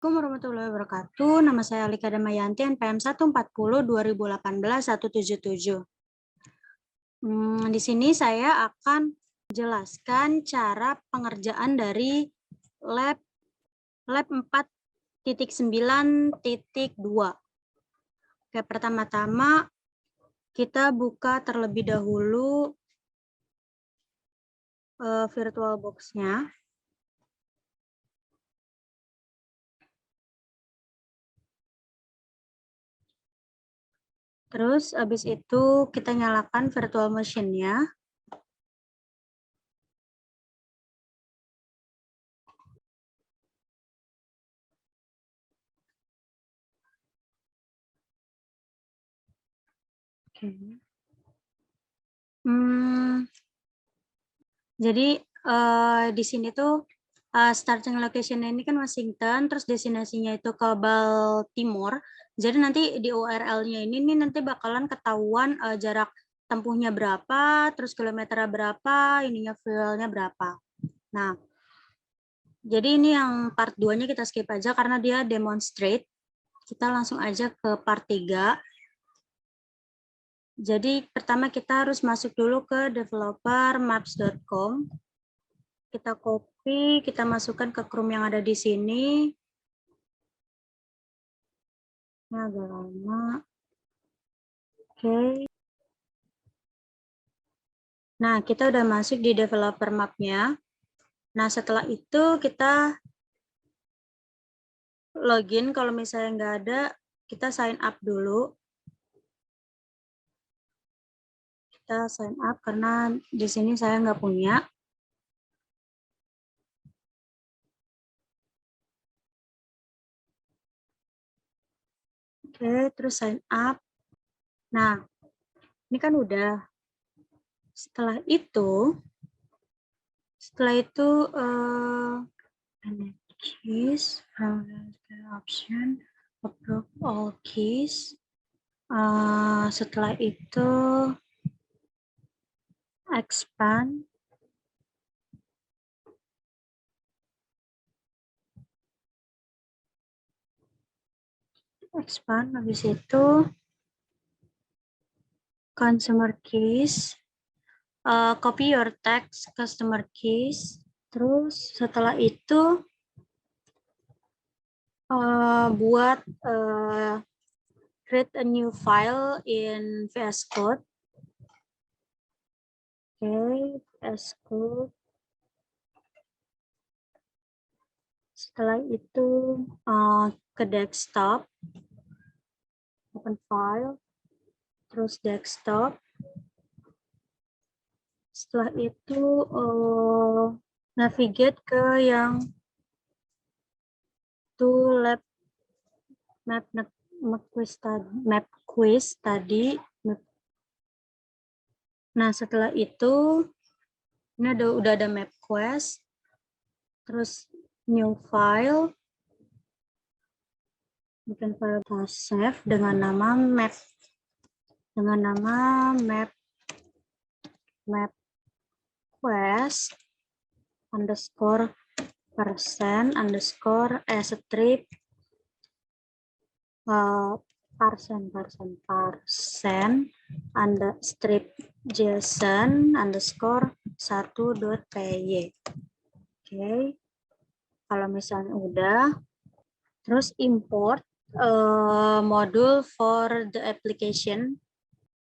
Assalamualaikum warahmatullahi wabarakatuh. Nama saya Alika Damayanti, NPM 140 2018 177. Di sini saya akan menjelaskan cara pengerjaan dari lab 4.9.2. Oke, pertama-tama kita buka terlebih dahulu VirtualBox-nya. Terus habis itu kita nyalakan virtual machine-nya. Oke. Jadi di sini tuh starting location ini kan Washington, terus destinasinya itu ke Baltimore. Jadi nanti di URL-nya ini nih nanti bakalan ketahuan jarak tempuhnya berapa, terus kilometernya berapa, ininya fuelnya berapa. Nah, jadi ini yang part 2-nya kita skip aja karena dia demonstrate. Kita langsung aja ke part 3. Jadi pertama kita harus masuk dulu ke developermaps.com. Kita copy, kita masukkan ke Chrome yang ada di sini. Ini agak lama. Oke. Nah, kita udah masuk di developer map-nya. Nah, setelah itu kita login. Kalau misalnya nggak ada, kita sign up dulu. Kita sign up karena di sini saya nggak punya. Oke, terus sign up. Nah, ini kan udah. Setelah itu keys from the option approve all keys. Setelah itu expand. Expand, habis itu consumer keys, copy your text customer keys, terus setelah itu buat create a new file in VS Code. Oke, VS Code. Setelah itu ke desktop, open file, terus desktop. Setelah itu navigate ke yang lab map quiz tadi. Nah, setelah itu ini udah ada map quest, terus new file, bikin file save dengan nama map quest underscore persen underscore strip parsen under strip json underscore 1.py. Oke, kalau misalnya udah, terus import modul for the application.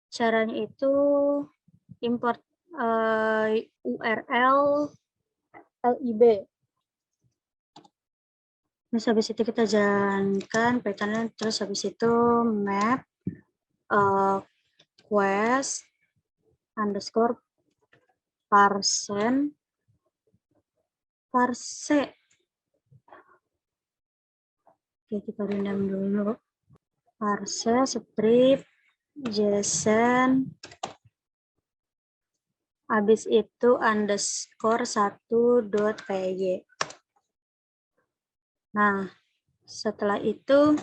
Caranya itu import URL lib. Terus habis itu kita jalankan Python, terus habis itu map quest underscore parse. Oke, kita random dulu. Parse strip json, habis itu underscore 1.py. Nah, setelah itu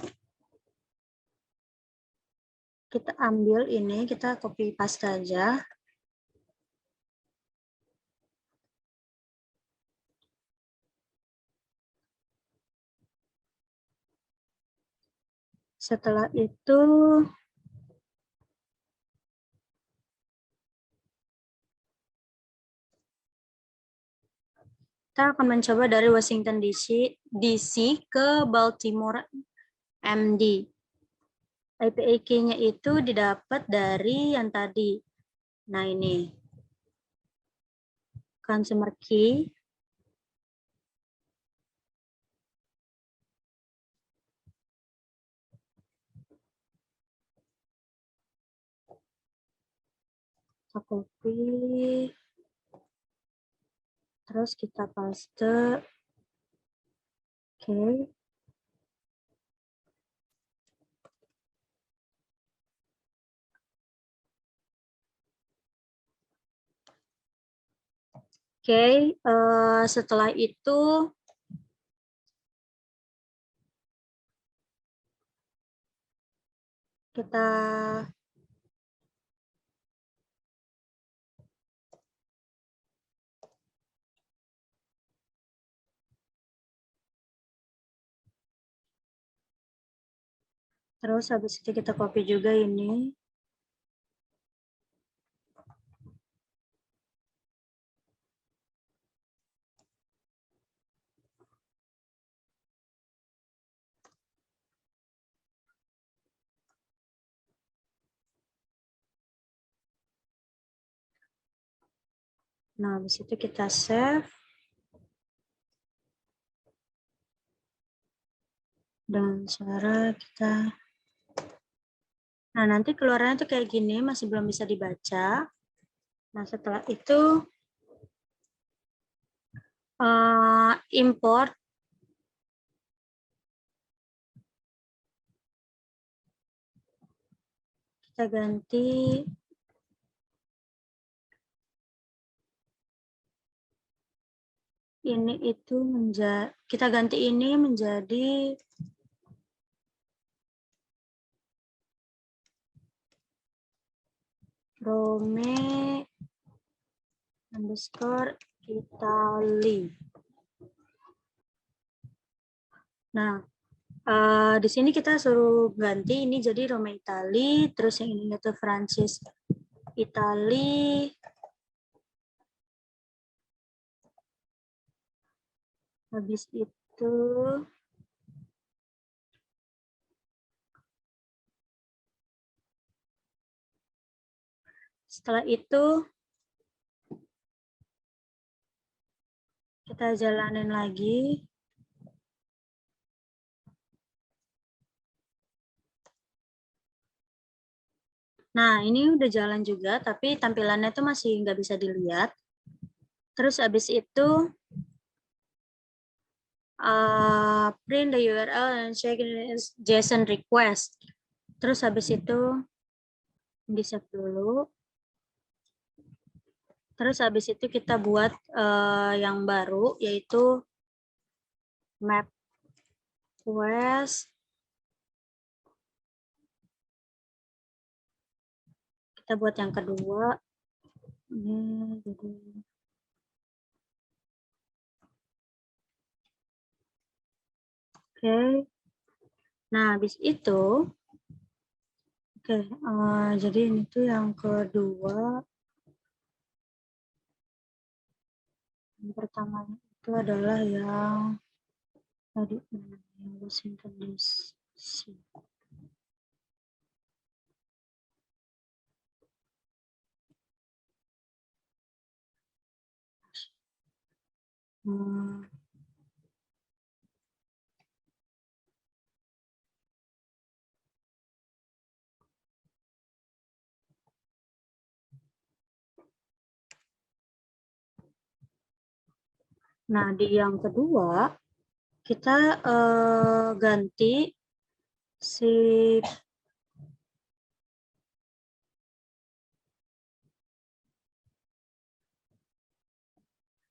kita ambil ini, kita copy paste aja. Setelah itu kita akan mencoba dari Washington DC ke Baltimore MD. IPA-nya itu didapat dari yang tadi. Nah, ini. Consumer key. Kita copy. Terus kita paste. Oke. Oke, setelah itu kita terus habis itu kita copy juga ini. Nah, habis itu kita save. Dan cara kita. Nah, nanti keluarannya tuh kayak gini, masih belum bisa dibaca. Nah, setelah itu import. Kita ganti ini itu menjadi, kita ganti ini menjadi Rome underscore Italy. Nah, di sini kita suruh ganti ini jadi Rome Italy, terus yang ini itu Francis Italy. Habis itu setelah itu kita jalanin lagi. Nah, ini udah jalan juga, tapi tampilannya tuh masih nggak bisa dilihat. Terus habis itu print the URL and check JSON request. Terus habis itu di save dulu. Terus habis itu kita buat yang baru, yaitu map quest. Kita buat yang kedua. Ini jadi oke. Nah, habis itu jadi ini tuh yang kedua. Yang pertama itu adalah yang tadi yang Washington DC. Nah, di yang kedua kita ganti si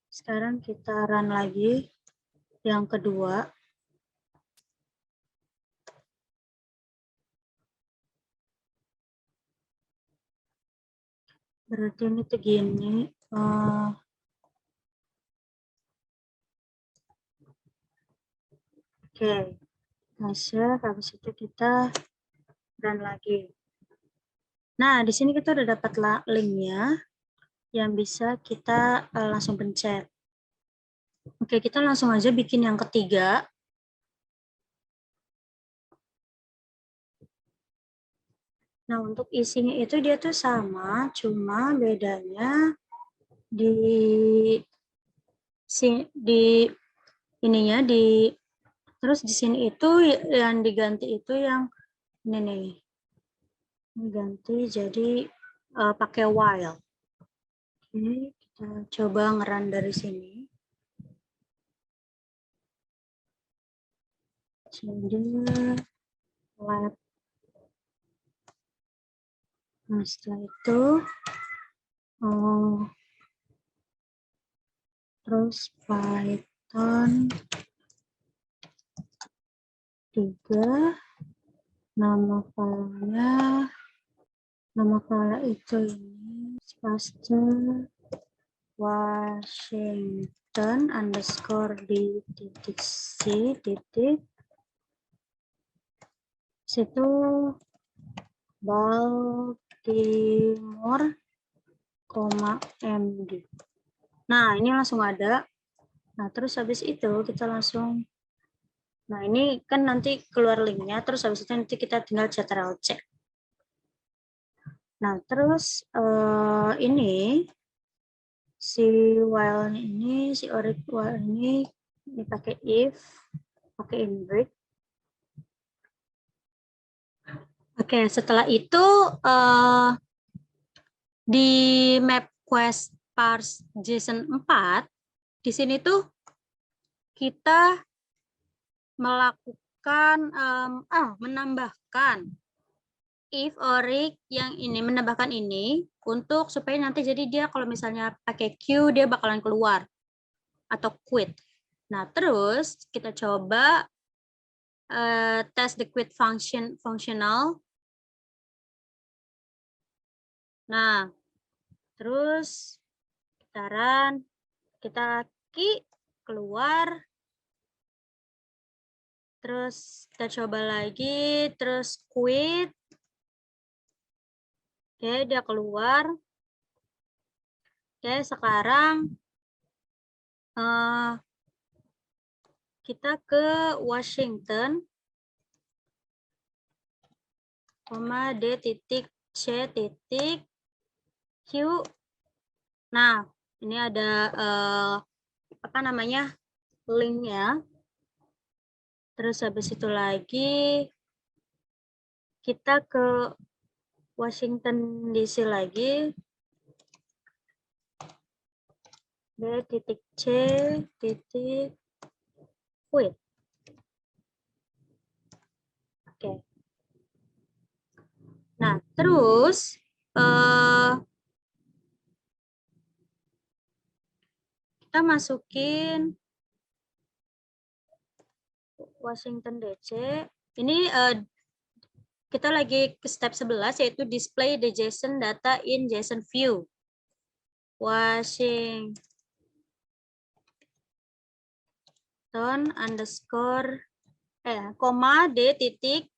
sekarang kita run lagi yang kedua. Berarti ini tuh gini. Oke. Nah, save, habis itu kita run lagi. Nah, di sini kita udah dapat linknya yang bisa kita langsung pencet. Oke, kita langsung aja bikin yang ketiga. Nah, untuk isinya itu dia tuh sama, cuma bedanya di ininya terus di sini itu yang diganti itu yang ini nih. Diganti jadi pakai while. Oke, kita coba ngeran dari sini. Jadi lab. Nah, setelah itu terus Python 3, nama file itu ini Faster Washington underscore di titik C titik situ Baltimore, MD. Nah, ini langsung ada. Nah, terus habis itu kita langsung, nah ini kan nanti keluar linknya, terus habis itu nanti kita tinggal Ctrl C. Nah, terus ini si while ini, si orig while ini pakai if, pakai in break. Oke, setelah itu di map quest parse JSON 4, di sini tuh kita melakukan menambahkan if orig yang ini, menambahkan ini untuk supaya nanti jadi dia kalau misalnya pakai Q dia bakalan keluar atau quit. Nah, terus kita coba test the quit functional. Nah, terus kita key keluar, terus kita coba lagi, terus quit. Oke, dia keluar. Oke, sekarang kita ke Washington, D titik C titik Q. Nah, ini ada apa namanya linknya. Terus habis itu lagi kita ke Washington DC lagi, D titik C titik quit. Oke. Nah, terus kita masukin Washington DC. Ini kita lagi ke step 11 yaitu display the JSON data in JSON view. Washington underscore koma D titik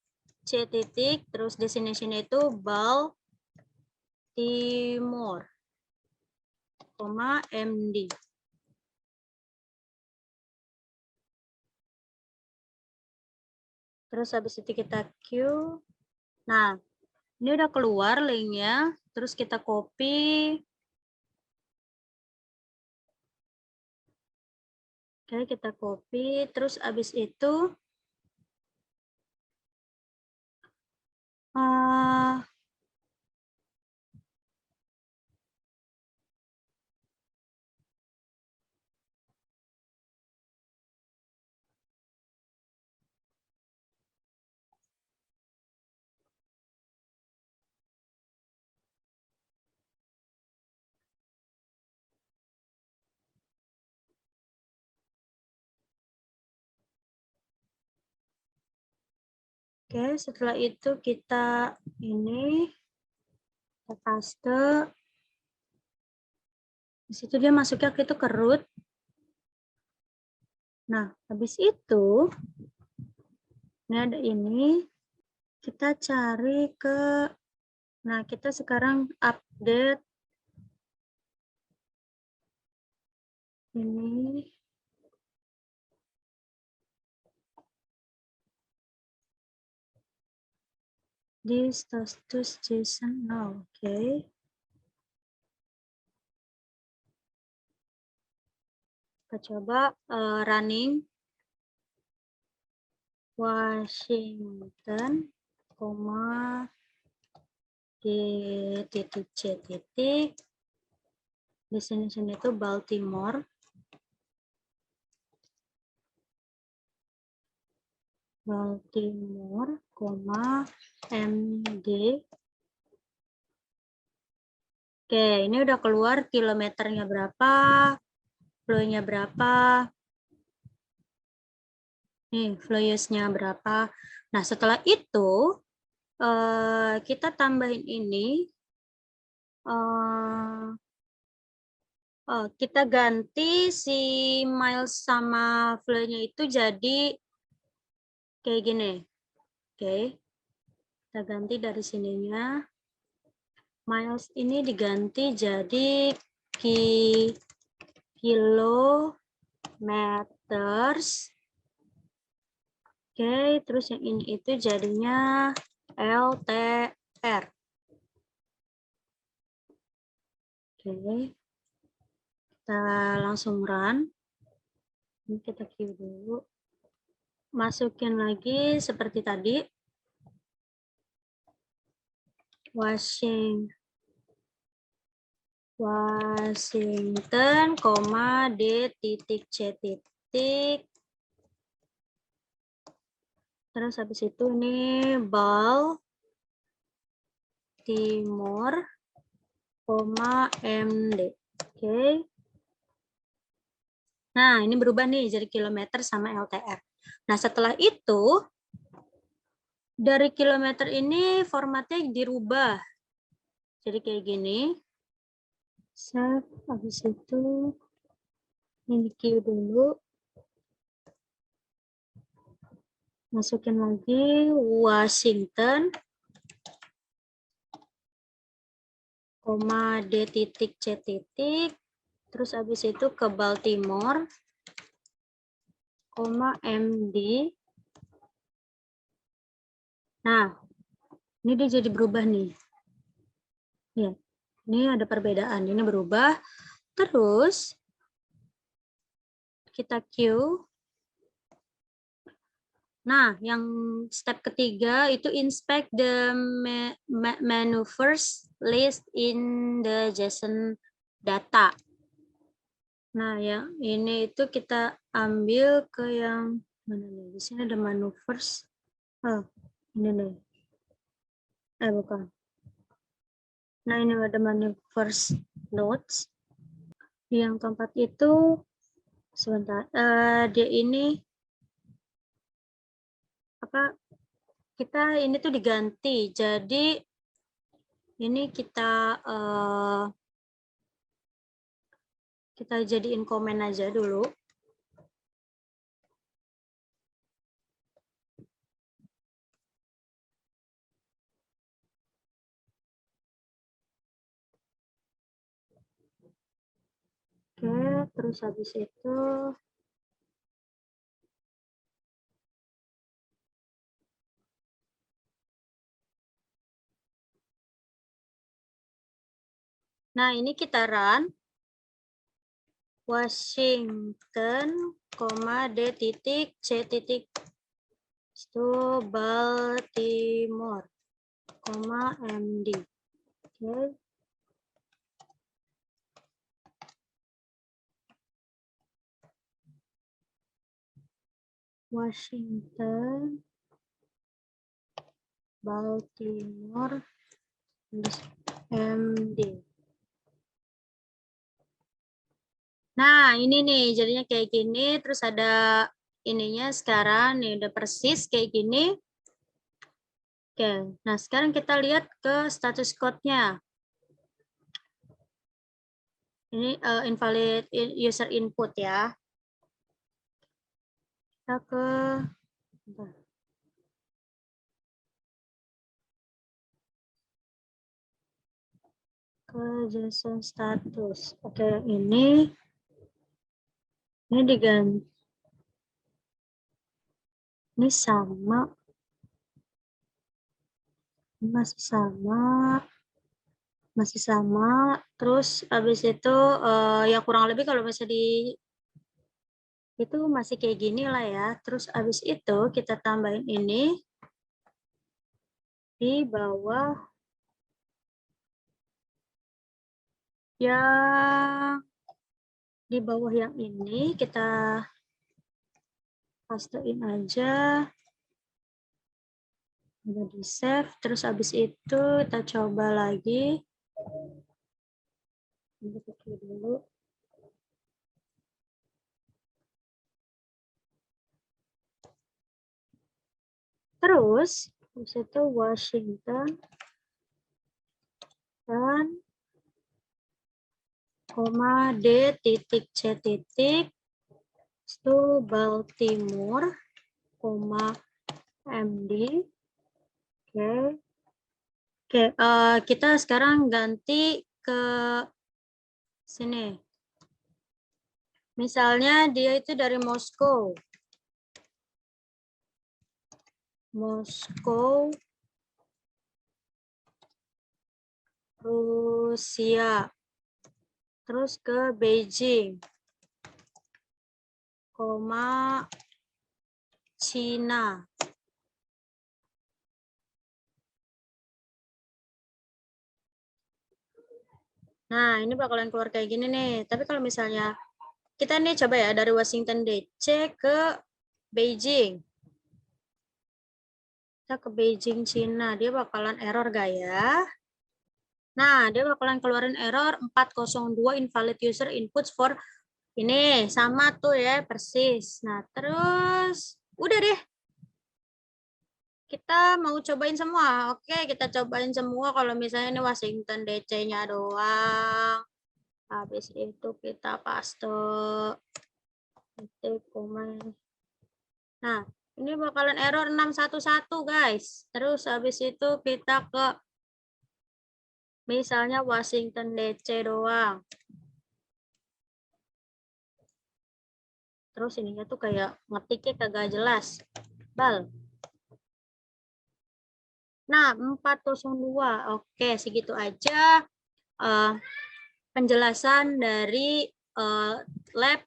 C titik terus destination itu Baltimore, MD. Terus habis itu kita Q. Nah, ini udah keluar linknya. Terus kita copy. Oke, kita copy. Terus habis itu oke, setelah itu kita ini kita paste. Di situ dia masuknya itu ke root. Nah, habis itu Ini ada ini. Kita cari ke, nah kita sekarang update ini. Di status JSON. Oh, oke. Kita coba running Washington, di titik C titik. Di sini itu Baltimore. Baltimore, MD. Oke, ini udah keluar kilometernya berapa, flow-nya berapa. Nih, flow use-nya berapa. Nah, setelah itu kita tambahin ini. Kita ganti si miles sama flow-nya itu jadi kayak gini. Oke. Kita ganti dari sininya. Miles ini diganti jadi kilometers. Oke, terus yang ini itu jadinya LTR. Oke. Kita langsung run. Ini kita queue dulu. Masukin lagi seperti tadi. Washington, D titik C titik. Terus habis itu ini Baltimore, MD. Oke. Nah, ini berubah nih jadi kilometer sama LTR. Nah, setelah itu dari kilometer ini formatnya dirubah. Jadi kayak gini. Save, habis itu ini queue dulu. Masukin lagi Washington, D titik C titik. Terus habis itu ke Baltimore, MD. Nah, ini dia jadi berubah nih. Ya, ini ada perbedaan. Ini berubah. Terus kita queue. Nah, yang step ketiga itu inspect the maneuvers list in the JSON data. Nah, yang ini itu kita ambil ke yang mana nih? Di sini ada maneuvers. Oh, ini nih. Bukan. Nah, ini ada maneuvers notes. Yang keempat itu sebentar. Dia ini apa? Kita ini tuh diganti. Jadi ini kita jadiin komen aja dulu. Oke, terus habis itu nah ini kita run Washington, D titik C titik itu Baltimore, MD. Oke. Washington, Baltimore, MD. Nah, ini nih jadinya kayak gini, terus ada ininya sekarang nih udah persis kayak gini. Oke, nah sekarang kita lihat ke status code-nya. Ini invalid user input ya. Kita ke ke JSON status. Oke, yang ini diganti. Ini sama. Masih sama. Terus habis itu ya kurang lebih kalau misalnya itu masih kayak gini lah ya. Terus habis itu kita tambahin ini di bawah yang yang ini kita pastein aja. Udah di save. Terus habis itu kita coba lagi. Ini dulu. Terus habis itu Washington dan koma D titik C titik itu Baltimore koma MD. Oke, kita sekarang ganti ke sini. Misalnya dia itu dari Moskow. Rusia. Terus ke Beijing, koma Cina. Nah, ini bakalan keluar kayak gini nih. Tapi kalau misalnya kita nih coba ya dari Washington DC ke Beijing. Kita ke Beijing, Cina. Dia bakalan error gak ya? Nah, dia bakalan keluarin error 402 invalid user inputs for ini. Sama tuh ya, persis. Nah, terus udah deh. Kita mau cobain semua. Oke, kita cobain semua. Kalau misalnya ini Washington DC-nya doang. Habis itu kita paste. Nah, ini bakalan error 611, guys. Terus habis itu kita ke misalnya Washington DC doang. Terus ininya tuh kayak ngetiknya kagak jelas. Bal. Nah, 402. Oke, segitu aja penjelasan dari lab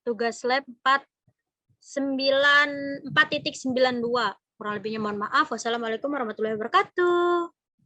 tugas lab 4.92. Kurang lebihnya mohon maaf. Wassalamualaikum warahmatullahi wabarakatuh.